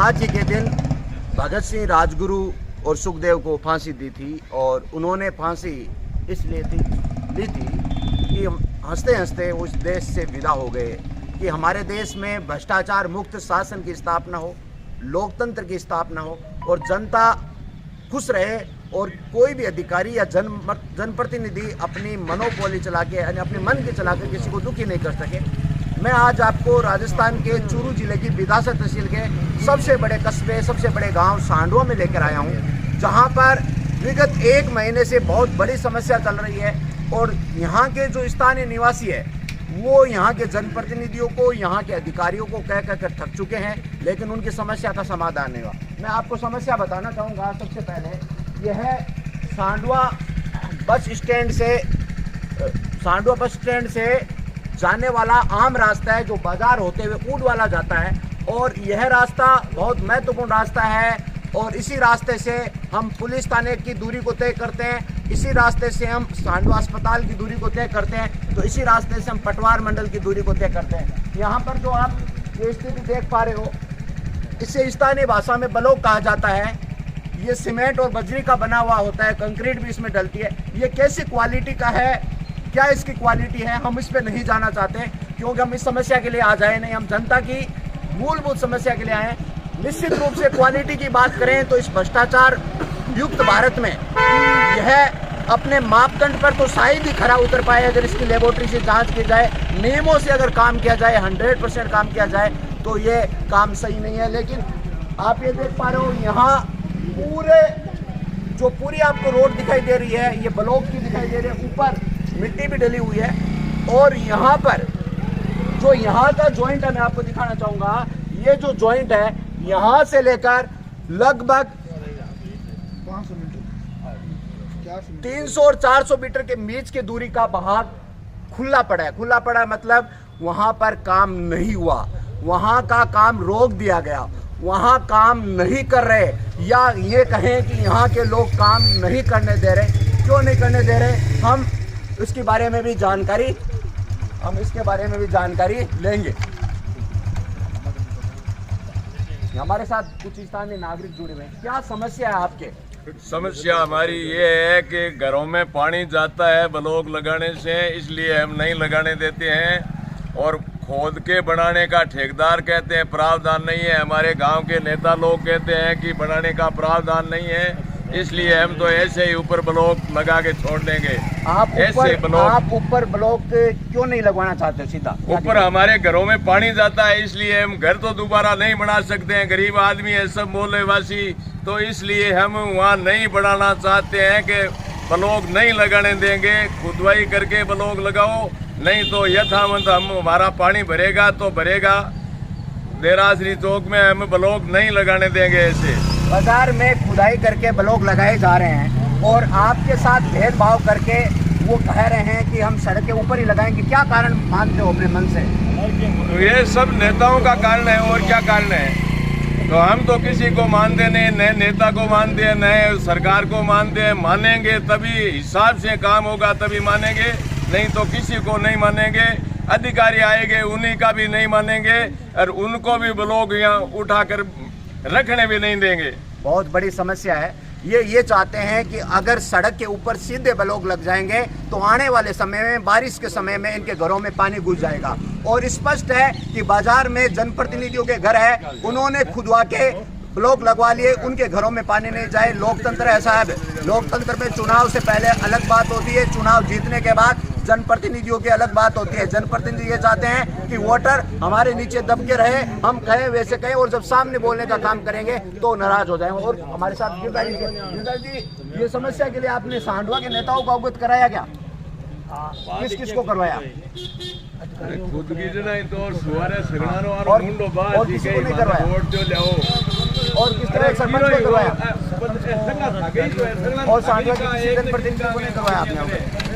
आज ही के दिन भगत सिंह, राजगुरु और सुखदेव को फांसी दी थी और उन्होंने फांसी इसलिए ली थी कि हंसते हंसते उस देश से विदा हो गए कि हमारे देश में भ्रष्टाचार मुक्त शासन की स्थापना हो, लोकतंत्र की स्थापना हो और जनता खुश रहे और कोई भी अधिकारी या जनप्रतिनिधि अपनी मनोपोली चला के यानी अपने मन के चला के किसी को दुखी नहीं कर सके। मैं आज आपको राजस्थान के चूरू जिले की बिदासा तहसील के सबसे बड़े कस्बे, सबसे बड़े गांव सांडवा में लेकर आया हूं, जहां पर विगत 1 महीने से बहुत बड़ी समस्या चल रही है और यहां के जो स्थानीय निवासी है वो यहाँ के जनप्रतिनिधियों को, यहाँ के अधिकारियों को कह कर थक चुके हैं, लेकिन उनकी समस्या का समाधान नहीं हुआ। मैं आपको समस्या बताना चाहूँगा। सबसे पहले यह है सांडवा बस स्टैंड से जाने वाला आम रास्ता है जो बाजार होते हुए ऊड वाला जाता है और यह रास्ता बहुत महत्वपूर्ण रास्ता है और इसी रास्ते से हम पुलिस थाने की दूरी को तय करते हैं, इसी रास्ते से हम सांडवा अस्पताल की दूरी को तय करते हैं, तो इसी रास्ते से हम पटवार मंडल की दूरी को तय करते हैं। यहाँ पर जो आप ये स्थिति देख पा रहे हो, इसे स्थानीय भाषा में ब्लॉक कहा जाता है। ये सीमेंट और बजरी का बना हुआ होता है, कंक्रीट भी इसमें डलती है। ये कैसी क्वालिटी का है, क्या इसकी क्वालिटी है, हम इस पर नहीं जाना चाहते क्योंकि हम इस समस्या के लिए आ जाए नहीं, हम जनता की मूलभूत समस्या के लिए आए। निश्चित रूप से क्वालिटी की बात करें तो इस भ्रष्टाचार युक्त भारत में यह अपने मापदंड पर तो शायद ही खरा उतर पाए अगर इसकी लेबोरेटरी से जांच की जाए, नियमों से अगर काम किया जाए, 100% काम किया जाए तो ये काम सही नहीं है। लेकिन आप ये देख पा रहे हो यहाँ पूरी आपको रोड दिखाई दे रही है, ये ब्लॉक की दिखाई दे रही है, ऊपर मिट्टी भी डली हुई है और यहाँ पर जो यहाँ का जॉइंट है मैं आपको दिखाना चाहूँगा। ये जो जॉइंट है यहाँ से लेकर लगभग 300 और 400 मीटर के बीच के दूरी का भाग खुला पड़ा है। खुला पड़ा है मतलब वहां पर काम नहीं हुआ, वहां का काम रोक दिया गया, वहां काम नहीं कर रहे, या ये कहें कि यहाँ के लोग काम नहीं करने दे रहे। क्यों नहीं करने दे रहे, हम इसके बारे में भी जानकारी लेंगे। हमारे साथ कुछ स्थानीय नागरिक जुड़े हुए हैं। क्या समस्या है आपके? समस्या हमारी ये है कि घरों में पानी जाता है ब्लॉक लगाने से, इसलिए हम नहीं लगाने देते हैं और खोद के बनाने का ठेकेदार कहते हैं प्रावधान नहीं है, हमारे गांव के नेता लोग कहते हैं कि बनाने का प्रावधान नहीं है, इसलिए हम तो ऐसे ही ऊपर ब्लॉक लगा के छोड़ देंगे। आप ऊपर ब्लॉक क्यों नहीं लगवाना चाहते? सीधा ऊपर हमारे घरों में पानी जाता है, इसलिए हम घर तो दोबारा नहीं बना सकते हैं, गरीब आदमी है सब मोहल्ले वासी, तो इसलिए हम वहाँ नहीं बढ़ाना चाहते हैं कि ब्लॉक नहीं लगाने देंगे। खुदवाई करके ब्लॉक लगाओ, नहीं तो यथावत हमारा पानी भरेगा तो भरेगा। देरासरी चौक में हम ब्लॉक नहीं लगाने देंगे। ऐसे बाजार में खुदाई करके ब्लॉक लगाए जा रहे हैं और आपके साथ भेदभाव करके वो कह रहे हैं कि हम सड़क के ऊपर ही लगाएंगे। क्या कारण मानते हो अपने मन से? तो ये सब नेताओं का कारण है और क्या कारण है। तो हम तो किसी को मानते नहीं, नए नेता को मानते हैं, नए सरकार को मानते हैं। मानेंगे तभी हिसाब से काम होगा, तभी मानेंगे, नहीं तो किसी को नहीं मानेंगे। अधिकारी आएंगे उन्हीं का भी नहीं मानेंगे और उनको भी ब्लॉक यहाँ उठाकर रखने भी नहीं देंगे। बहुत बड़ी समस्या है। ये चाहते हैं कि अगर सड़क के ऊपर सीधे ब्लॉक लग जाएंगे तो आने वाले समय में, बारिश के समय में इनके घरों में पानी घुस जाएगा। और स्पष्ट है कि बाजार में जनप्रतिनिधियों के घर है, उन्होंने खुदवा के ब्लॉक लगवा लिए, उनके घरों में पानी नहीं जाए। लोकतंत्र है साहब, लोकतंत्र में चुनाव से पहले अलग बात होती है, चुनाव जीतने के बाद जनप्रतिनिधियों की अलग बात होती है। जनप्रतिनिधि ये चाहते हैं कि वोटर हमारे नीचे दब के रहे, हम कहें वैसे कहें, और जब सामने बोलने का काम करेंगे तो नाराज हो जाएंगे। और हमारे साथ गिरधर जी, ये समस्या के लिए आपने सांडवा के नेताओं को अवगत कराया क्या? किस को करवाया? खुद की तो और किसी को नहीं करवाया? और किस तरह सरपंच को करवाया? और सांडवा के किसी जनप्रतिनिधि को नहीं करवाया आपने?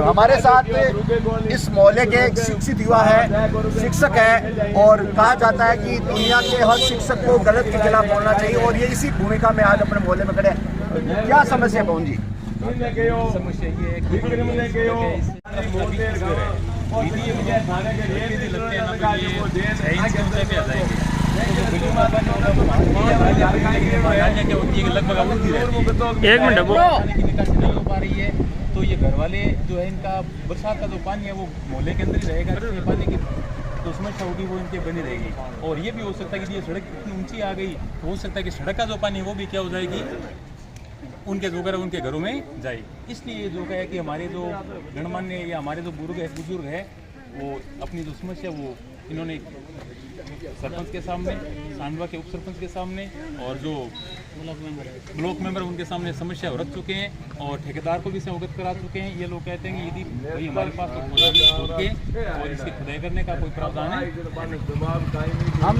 हमारे साथ इस मोहल्ले के एक शिक्षित युवा है, शिक्षक है, और कहा जाता है कि दुनिया के हर शिक्षक को गलत के खिलाफ बोलना चाहिए और ये इसी भूमिका में आज अपने मोहल्ले में खड़े हैं। क्या समस्या है पवन जी? समस्या ये है कि एक मिनट वो निकासी नहीं हो पा रही है, तो ये घर वाले जो है इनका बरसात का जो पानी है वो मोहल्ले के अंदर ही रहेगा, ये पानी की तो समस्या होगी वो इनके बनी रहेगी। और ये भी हो सकता है कि ये सड़क इतनी ऊंची आ गई तो हो सकता है कि सड़क का जो पानी है वो भी क्या हो जाएगी, उनके जो घर उनके घरों में जाए। इसलिए जो है कि हमारे जो गणमान्य या हमारे जो बुजुर्ग है वो अपनी जो समस्या वो इन्होंने सरपंच के सामने, सांडवा के उप सरपंच के सामने और जो ब्लॉक मेंबर उनके सामने समस्या रख चुके हैं और ठेकेदार को भी से अवगत करा चुके हैं। ये लोग कहते हैं कि यदि भाई हमारे पास तो खोद के और इसकी खुदाई करने का कोई प्रावधान है। हम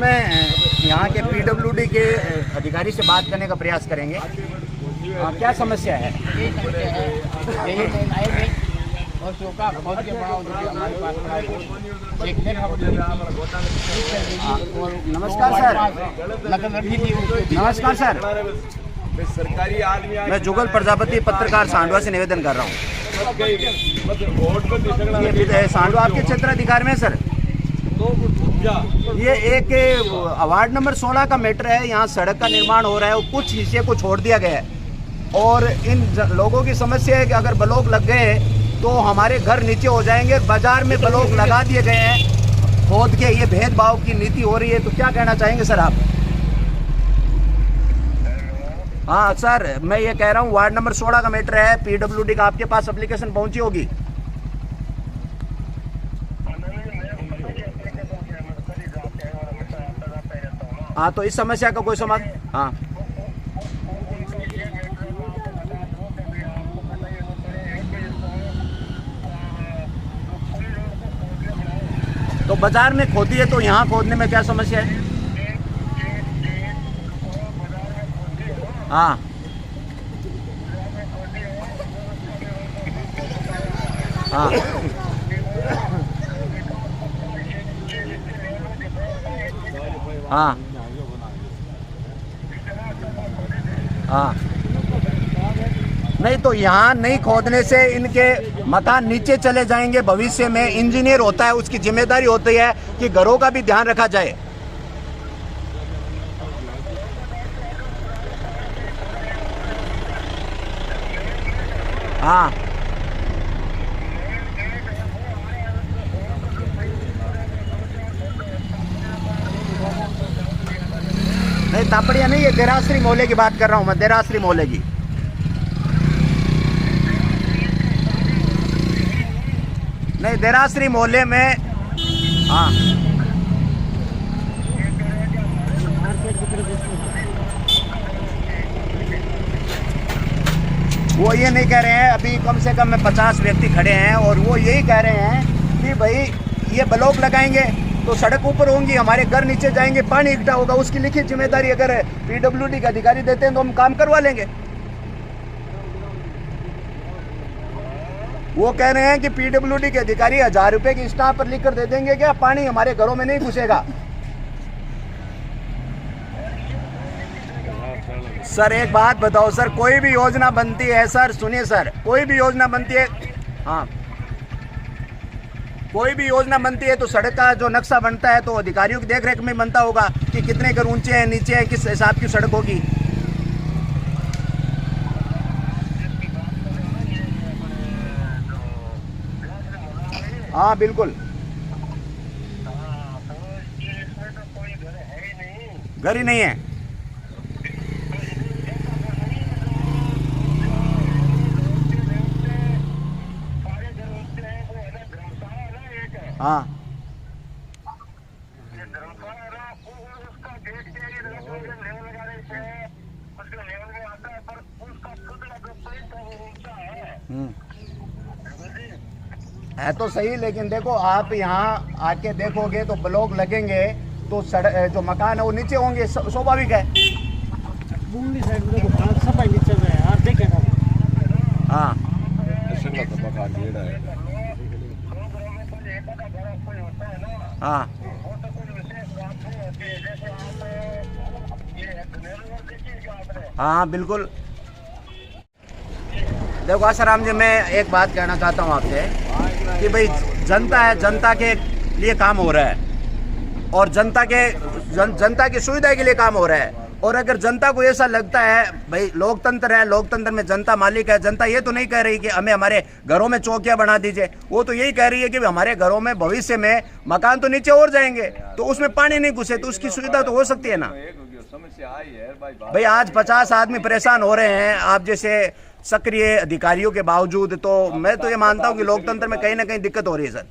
यहाँ के पीडब्ल्यूडी के अधिकारी से बात करने का प्रयास करेंगे। क्या समस्या है? और शोका बहुत के बड़ा हमारे पास नमस्कार सर। नमस्कार सर, सरकारी आदमी मैं जुगल प्रजापति पत्रकार सांडवा से निवेदन कर रहा हूँ। ये सांडवा आपके क्षेत्र अधिकार में सर। ये एक वार्ड नंबर 16 का मैटर है। यहाँ सड़क का निर्माण हो रहा है और कुछ हिस्से को छोड़ दिया गया है और इन लोगों की समस्या है कि अगर ब्लॉक लग गए तो हमारे घर नीचे हो जाएंगे। बाजार में ब्लॉक लगा दिए गए हैं खोद के। ये भेदभाव की नीति हो रही है, तो क्या कहना चाहेंगे सर आप? हाँ सर, मैं ये कह रहा हूँ वार्ड नंबर 16 का मैटर है, पीडब्ल्यूडी का आपके पास एप्लीकेशन पहुंची होगी। हाँ, तो इस समस्या का कोई समाधान? हाँ, तो बाजार में खोदी है तो यहाँ खोदने में क्या समस्या है? हाँ, हाँ, हाँ, हाँ, नहीं तो यहाँ नहीं खोदने से इनके मकान नीचे चले जाएंगे। भविष्य में इंजीनियर होता है, उसकी जिम्मेदारी होती है कि घरों का भी ध्यान रखा जाए। हाँ, नहीं तापड़िया नहीं, ये देराश्री मोहल्ले की बात कर रहा हूँ मैं, देराश्री मोहल्ले की। नहीं, देराश्री मोहल्ले में। हाँ, वो ये नहीं कह रहे हैं, अभी कम से कम में 50 व्यक्ति खड़े हैं और वो यही कह रहे हैं कि भाई ये ब्लॉक लगाएंगे तो सड़क ऊपर होंगी, हमारे घर नीचे जाएंगे, पानी इकट्ठा होगा, उसकी लिखित जिम्मेदारी अगर पीडब्ल्यूडी के अधिकारी देते हैं तो हम काम करवा लेंगे। वो कह रहे हैं कि पीडब्ल्यूडी के अधिकारी 1000 रुपए की स्टाम्प पर लिख कर दे देंगे, क्या पानी हमारे घरों में नहीं घुसेगा। सर एक बात बताओ सर, कोई भी योजना बनती है सर, सुनिए सर, कोई भी योजना बनती है, हाँ, कोई भी योजना बनती है तो सड़क का जो नक्शा बनता है तो अधिकारियों की देखरेख में बनता होगा कि कितने घर ऊंचे हैं, नीचे हैं, किस हिसाब की सड़क होगी। हाँ बिल्कुल, घर ही नहीं है। हाँ, है तो सही, लेकिन देखो आप यहाँ आके देखोगे तो ब्लॉक लगेंगे तो सड़क जो मकान है वो नीचे होंगे, स्वाभाविक है। हाँ, हाँ, हाँ बिल्कुल। देखो आसाराम जी, मैं एक बात कहना चाहता हूँ आपसे कि भाई जनता है, जनता के लिए काम हो रहा है और जनता की सुविधा के लिए काम हो रहा है। और अगर जनता को ऐसा लगता है भाई लोकतंत्र है, लोकतंत्र में जनता मालिक है, जनता ये तो नहीं कह रही कि हमें हमारे घरों में चौकियां बना दीजिए, वो तो यही कह रही है कि हमारे घरों में भविष्य में मकान तो नीचे और जाएंगे तो उसमें पानी नहीं घुसे, तो उसकी सुविधा तो हो सकती है ना। समस्या आई है भाई आज 50 आदमी परेशान हो रहे हैं आप जैसे सक्रिय अधिकारियों के बावजूद, तो मैं तो ये मानता हूँ कि लोकतंत्र में कहीं ना कहीं दिक्कत हो रही है सर।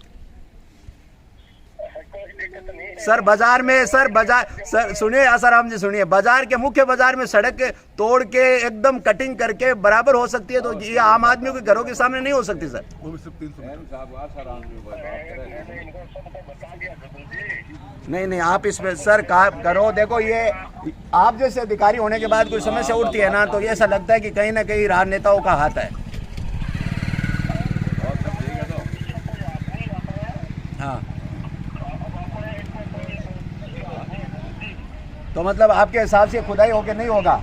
बाजार में सर सुनिए आसाराम जी, सुनिए, बाजार के मुख्य बाजार में सड़क तोड़ के एकदम कटिंग करके बराबर हो सकती है, तो ये आम आदमियों के घरों के सामने नहीं हो सकती सर। नहीं आप इसमें सर करो, देखो ये आप जैसे अधिकारी होने के बाद कोई समस्या उठती है ना, तो ये ऐसा लगता है कि कहीं ना कहीं राजनेताओं का हाथ है। हाँ, तो मतलब आपके हिसाब से खुदाई होके नहीं होगा,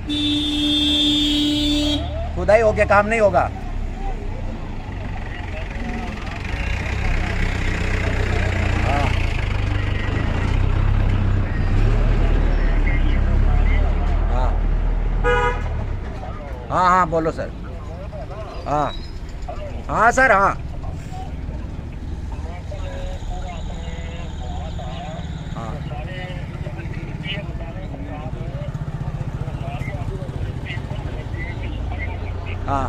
खुदाई होके काम नहीं होगा। हाँ बोलो सर। हाँ सर। हाँ हाँ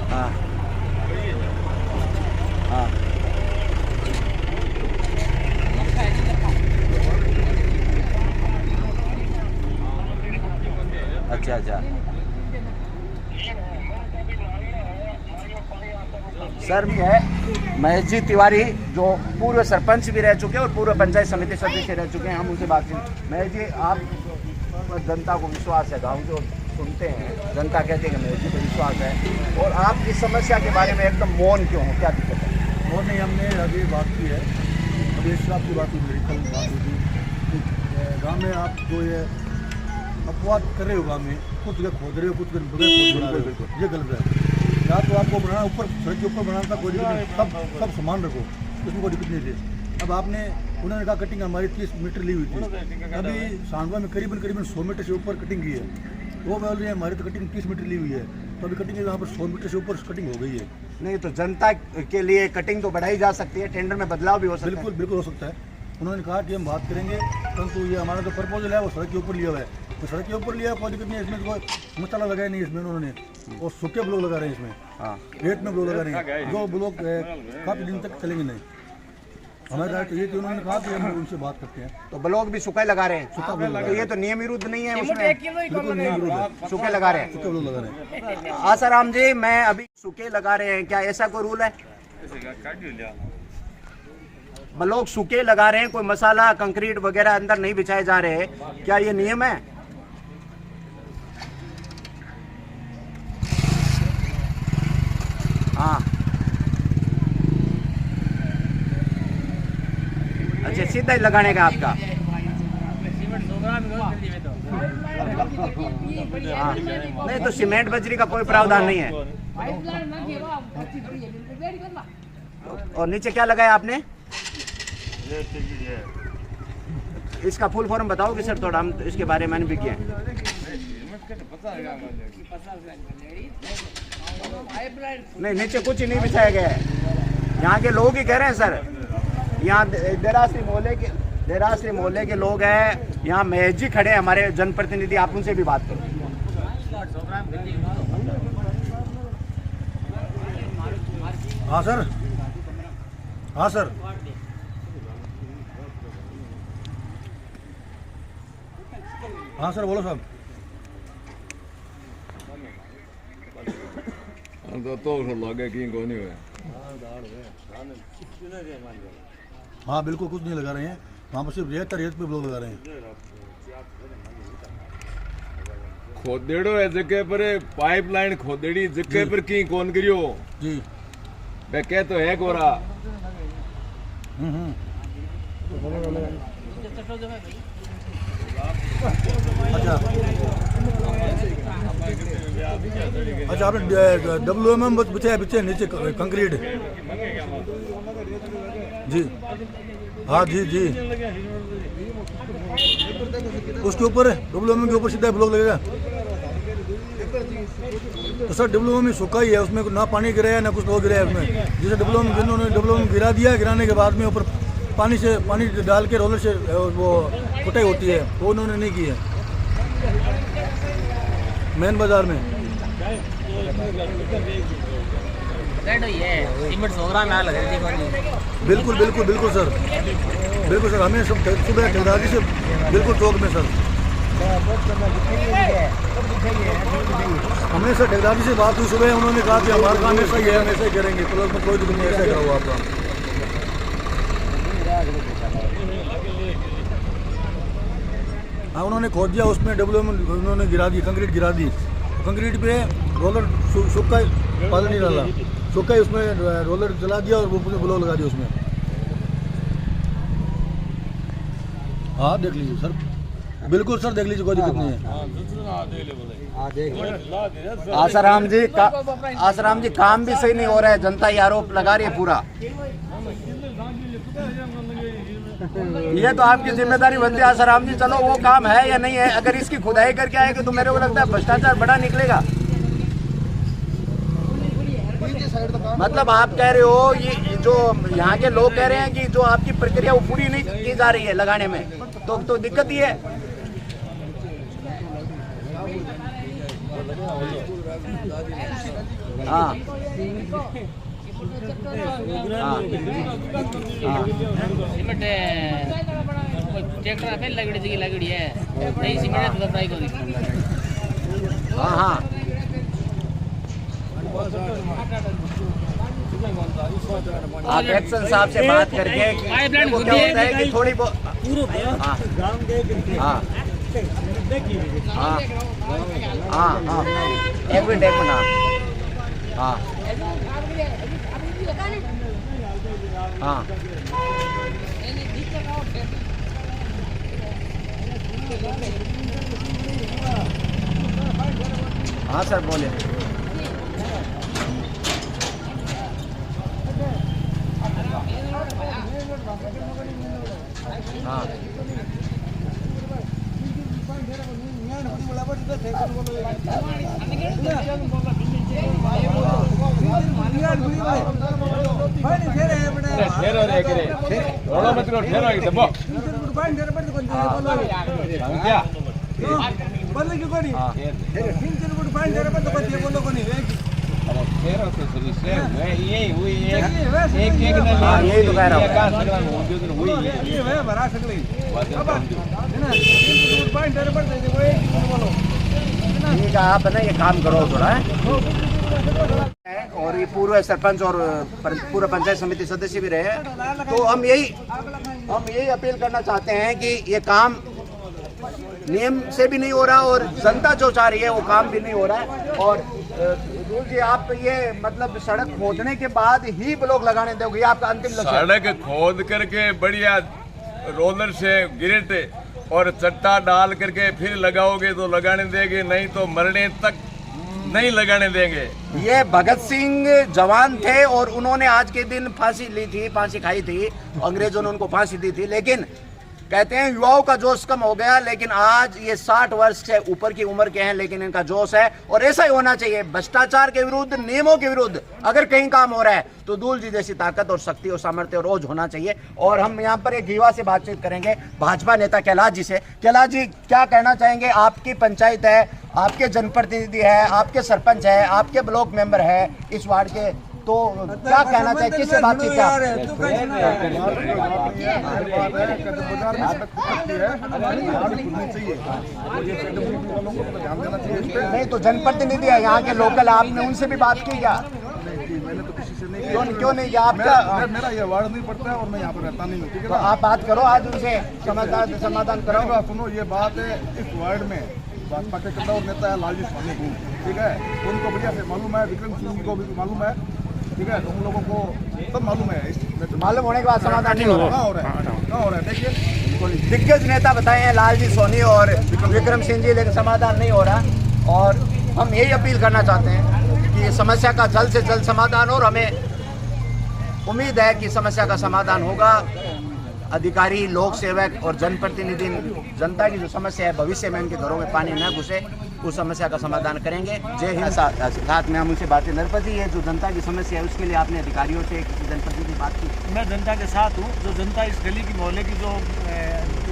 हाँ हाँ अच्छा सर भी है महेश जी तिवारी जो पूर्व सरपंच भी रह चुके हैं और पूर्व पंचायत समिति सदस्य रह चुके हैं, हम उनसे बातचीत। महेश जी, आप जनता को विश्वास है, गाँव जो सुनते हैं जनता कहते हैं कि महेश जी को विश्वास है, और आप इस समस्या के बारे में एकदम मौन क्यों हो, क्या दिक्कत है? मौन नहीं, हमने अभी बात की है, अभी इस आपकी बात हुई, मेरी कल बात हुई। गाँव में आप जो ये अपवाद कर रहे हो, गाँव में कुछ जगह खोद रहे हो, कुछ जगह बगैर खोद बना रहे हो, ये गलत है। या तो आपको बनाना ऊपर सड़क के ऊपर बनाना था, कोई दिक्कत नहीं, सब समान रखो, उसमें कोई दिक्कत नहीं थी। अब आपने उन्होंने कहा कटिंग हमारी 30 मीटर ली हुई थी, अभी सांडवा में करीबन 100 मीटर से ऊपर कटिंग की है, वो बोल रही है हमारी तो कटिंग 30 मीटर ली हुई है, तो अभी कटिंग यहाँ पर 100 मीटर से ऊपर कटिंग हो गई है। नहीं तो जनता के लिए कटिंग तो बढ़ाई जा सकती है, टेंडर में बदलाव भी हो सकता है। बिल्कुल हो सकता है। उन्होंने कहा कि हम बात करेंगे, परंतु ये हमारा जो प्रपोजल है वो सड़क के ऊपर लिया हुआ है, तो सड़क के ऊपर लिया कोई दिक्कत नहीं है, इसमें कोई मसाला लगाया नहीं इसमें उन्होंने, और सूखे ब्लॉक लगा रहे हैं इसमें। हाँ, रेत में ब्लॉक लगा रहे हैं, जो ब्लॉक काफ़ी दिन तक चलेंगे नहीं। हमारे राय तो ये कि उन्होंने कहा कि हम उनसे बात करते हैं, तो ब्लॉक भी सूखा लगा रहे हैं, तो ये तो नियम विरुद्ध नहीं है, उसमें सूखे लगा रहे हैं, सूखे ब्लॉक लगा रहे हैं। आसाराम जी, मैं अभी सूखे लगा रहे हैं, क्या ऐसा कोई रूल है? ब्लॉक सूखे लगा रहे हैं, कोई मसाला कंक्रीट वगैरह अंदर नहीं बिछाए जा रहे हैं, क्या ये नियम है? हाँ, अच्छा, सीधा ही लगाने का आपका। हाँ, नहीं तो सीमेंट बजरी का कोई प्रावधान नहीं है। और नीचे क्या लगाया आपने? इसका फुल फॉर्म बताओगे सर थोड़ा, हम इसके बारे में भी किए। नहीं, नीचे कुछ ही नहीं बिछाया गया है, यहाँ के लोग ही कह रहे हैं सर। यहाँ देरासरी मोहल्ले के लोग हैं, यहाँ महेश जी खड़े हैं हमारे जनप्रतिनिधि, आप उनसे भी बात करो। हाँ सर, हाँ सर, हाँ सर, बोलो साहब। तो लगे कि कौन है? हाँ बिल्कुल, कुछ नहीं लगा रहे हैं, वहाँ पर सिर्फ रेत पे ब्लॉक लगा रहे हैं। खोदेड़ो है जगह पर, पाइपलाइन खोदेड़ी जगह पर की कौन करियो जी, मैं कह तो है गोरा। अच्छा, अच्छा आपने WMM बिछाया बिछे नीचे कंक्रीट जी हाँ जी जी उसके ऊपर WMM के ऊपर सीधा ब्लॉक लगेगा तो सर WMM सूखा ही है उसमें ना पानी गिरा है ना कुछ लोग गिरा है उसमें जैसे WMM गिरा दिया गिराने के बाद में ऊपर पानी डाल के रोलर से वो कुटाई होती है वो उन्होंने नहीं की है मेन बाजार में बिल्कुल बिल्कुल बिल्कुल सर हमें सब सुबह ठेकेदारी से बिल्कुल चौक में सर हमेशा ठेकेदारी से बात हुई सुबह उन्होंने कहा कि हमारा काम ऐसा ही है हम ऐसा ही करेंगे प्लस में कोई दिक्कत नहीं ऐसा करा हुआ आपका हाँ उन्होंने खोद दिया उसमें उन्होंने गिरा दी कंक्रीट गिरा दी कंक्रीट पे रोलर सूखा पानी नहीं डाला सूखा ही उसमें रोलर जला दिया और वो पूरे ब्लॉक लगा दिया उसमें हाँ देख लीजिए सर बिल्कुल सर देख लीजिए कोई दिक्कत नहीं है आसाराम जी काम भी सही नहीं हो रहा है जनता ये आरोप लगा रही है पूरा ये तो आपकी जिम्मेदारी बनती है आसाराम जी चलो वो काम है या नहीं है अगर इसकी खुदाई करके आएगी तो मेरे को लगता है भ्रष्टाचार बड़ा निकलेगा मतलब आप कह रहे हो ये जो यहाँ के लोग कह रहे हैं कि जो आपकी प्रक्रिया वो पूरी नहीं की जा रही है लगाने में तो दिक्कत ही है हाँ ट्रैक्टर पे लगड़ी है नहीं सीमेंट तो फ्राई कर दी हाँ हाँ आप एक्शन साहब से बात करके वो क्या होता है कि थोड़ी बहुत हाँ एक मिनट हाँ हाँ हाँ सर बोले हाँ यही तो कह रहा ठीक है आप है ना ये काम करो थोड़ा और ये पूर्व सरपंच और पूर्व पंचायत समिति सदस्य भी रहे तो हम यही अपील करना चाहते हैं कि ये काम नियम से भी नहीं हो रहा और जनता जो चाह रही है वो काम भी नहीं हो रहा है और जी आप ये मतलब सड़क खोदने के बाद ही ब्लॉक लगाने दोगे आपका अंतिम लक्ष्य सड़क खोद करके बढ़िया रोलर से गिरट और चट्टा डाल करके फिर लगाओगे तो लगाने देंगे नहीं तो मरने तक नहीं लगाने देंगे ये भगत सिंह जवान थे और उन्होंने आज के दिन फांसी खाई थी अंग्रेजों ने उनको फांसी दी थी लेकिन कहते हैं युवाओं का जोश कम हो गया लेकिन आज ये 60 वर्ष से ऊपर की उम्र के हैं लेकिन इनका जोश है और ऐसा ही होना चाहिए भ्रष्टाचार के विरुद्ध नियमों के विरुद्ध अगर कहीं काम हो रहा है तो दूल जी जैसी ताकत और शक्ति और सामर्थ्य और रोज होना चाहिए और हम यहाँ पर एक युवा से बातचीत करेंगे भाजपा नेता कैलाश जी से कैलाश जी क्या कहना चाहेंगे आपकी पंचायत है आपके जनप्रतिनिधि है आपके सरपंच है आपके ब्लॉक मेंबर है इस वार्ड के तो क्या कहना चाहिए किससे बातचीत नहीं तो जनप्रतिनिधि है यहाँ के लोकल आपने उनसे भी बात की क्या मैंने तो किसी से नहीं क्यों नहीं किया आपका मेरा ये वार्ड नहीं पड़ता है और मैं यहाँ पर रहता नहीं हूँ ठीक है तो आप बात करो आज उनसे समाधान करो सुनो ये बात है इस वार्ड में भाजपा के कद्दावर नेता है लालजी स्वामी ठीक है उनको बढ़िया से मालूम है विक्रम सिंह जी को भी मालूम है ठीक है उन लोगों को सब मालूम है मालूम होने के बाद समाधान नहीं हो रहा है देखिए दिग्गज नेता बताए हैं लालजी सोनी और विक्रम सिंह जी लेकिन समाधान नहीं हो रहा और हम यही अपील करना चाहते हैं कि समस्या का जल्द से जल्द समाधान हो, और हमें उम्मीद है कि समस्या का समाधान होगा। अधिकारी, लोक सेवक और जनप्रतिनिधि जनता की जो समस्या है भविष्य में इनके घरों में पानी न घुसे, उस समस्या का समाधान करेंगे। जय हिंद। साथ में हम उनसे बातें, नरपत जी, ये जो जनता की समस्या है उसके लिए आपने अधिकारियों से, किसी जनप्रतिनिधि की बात की? मैं जनता के साथ हूँ। जो जनता इस गली की मोहल्ले की जो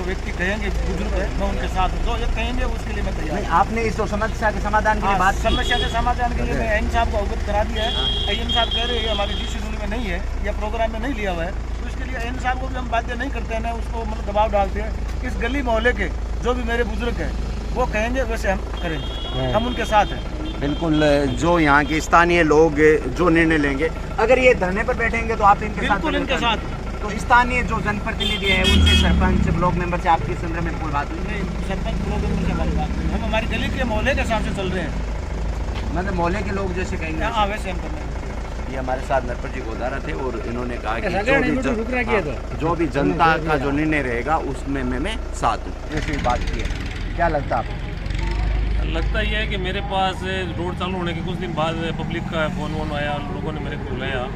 व्यक्ति कहेंगे, बुजुर्ग है, मैं उनके साथ हूँ। जो ये कहेंगे उसके लिए मैं तैयार हूँ। आपने इस समस्या के समाधान के लिए बात की? समस्या के समाधान के लिए मैं एम साहब को अवगत करा दिया है। एम साहब कह रहे हैं हमारे जी शेड्यूल में नहीं है या प्रोग्राम में नहीं लिया हुआ है, तो इसके लिए एम साहब को भी हम बाध्य नहीं करते हैं, उसको मतलब दबाव डालते हैं। इस गली मोहल्ले के जो भी मेरे बुजुर्ग हैं वो कहेंगे वैसे हम करेंगे, हम उनके साथ हैं। बिल्कुल, जो यहाँ के स्थानीय लोग जो निर्णय लेंगे, अगर ये धरने पर बैठेंगे तो आप इनके साथ? बिल्कुल इनके साथ। तो स्थानीय जो जनप्रतिनिधि है उनसे, सरपंच, ब्लॉक मेंबर से आपके संदर्भ में कोई बात नहीं? सरपंच ब्लॉक मेंबर से हमारी बात नहीं, हम हमारी गली के मोहल्ले के हिसाब से चल रहे हैं। मतलब मोहल्ले के लोग जैसे कहेंगे? हाँ, वैसे हम कर रहे हैं। ये हमारे साथ नरपत जी गोदारा थे और इन्होंने कहा कि जो भी जनता का जो निर्णय रहेगा उसमें मैं साथ हूँ, ऐसी बात की है। क्या लगता है आपको? लगता ये है कि मेरे पास रोड चालू होने के कुछ दिन बाद पब्लिक का फ़ोन वोन आया, लोगों ने मेरे को बुलाया,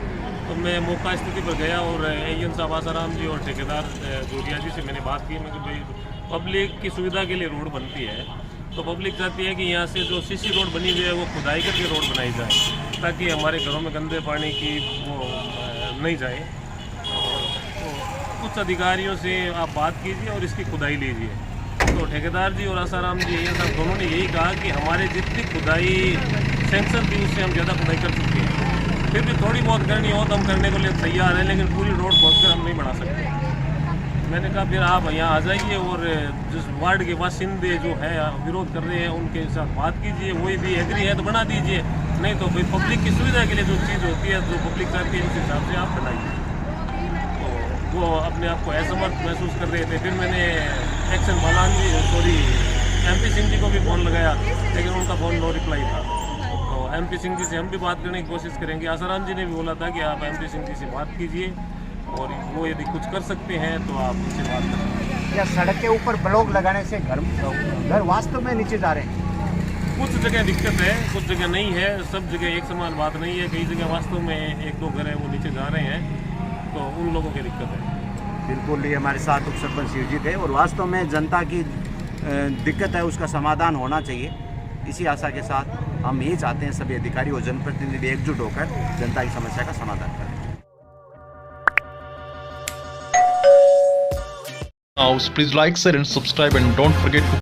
तो मैं मौका स्थिति पर गया और एन साहब आसाराम जी और ठेकेदार जोरिया जी से मैंने बात की। मैं कि भाई पब्लिक की सुविधा के लिए रोड बनती है, तो पब्लिक चाहती है कि यहाँ से जो सीसी रोड बनी हुई है वो खुदाई करके रोड बनाई जाए, ताकि हमारे घरों में गंदे पानी की वो नहीं जाए। तो कुछ अधिकारियों से आप बात कीजिए और इसकी खुदाई लीजिए। तो ठेकेदार जी और आसाराम जी ये सब दोनों ने यही कहा कि हमारे जितनी खुदाई सेंक्शन थी उससे हम ज़्यादा खुदाई कर चुके हैं, फिर भी थोड़ी बहुत करनी हो तो हम करने के लिए तैयार हैं, लेकिन पूरी रोड खोदकर हम नहीं बना सकते। मैंने कहा फिर आप यहाँ आ जाइए और जिस वार्ड के बासिंदे जो है विरोध कर रहे हैं उनके साथ बात कीजिए, वही भी एग्री है तो बना दीजिए, नहीं तो फिर पब्लिक की सुविधा के लिए जो चीज़ होती है, जो पब्लिक चाहती है, उस हिसाब से आप बनाइए। तो वो अपने आप को असमर्थ महसूस कर रहे थे। फिर मैंने एक्शन बालान जी, सॉरी MP सिंह जी को भी फ़ोन लगाया, लेकिन उनका फ़ोन नो रिप्लाई था। तो MP सिंह जी से हम भी बात करने की कोशिश करेंगे। आसाराम जी ने भी बोला था कि आप MP सिंह जी से बात कीजिए और वो यदि कुछ कर सकते हैं तो आप उनसे बात करें। क्या सड़क के ऊपर ब्लॉक लगाने से घर वास्तव में नीचे जा रहे हैं? कुछ जगह दिक्कत है, कुछ जगह नहीं है, सब जगह एक समान बात नहीं है। कई जगह वास्तव में 1-2 घर है वो नीचे जा रहे हैं, तो उन लोगों की दिक्कत है। बिल्कुल, ये हमारे साथ उप सरपंच शिव जी थे और वास्तव में जनता की दिक्कत है उसका समाधान होना चाहिए। इसी आशा के साथ हम यही चाहते हैं सभी अधिकारी और जनप्रतिनिधि एकजुट होकर जनता की समस्या का समाधान करें। Now, please like, share and subscribe and don't forget to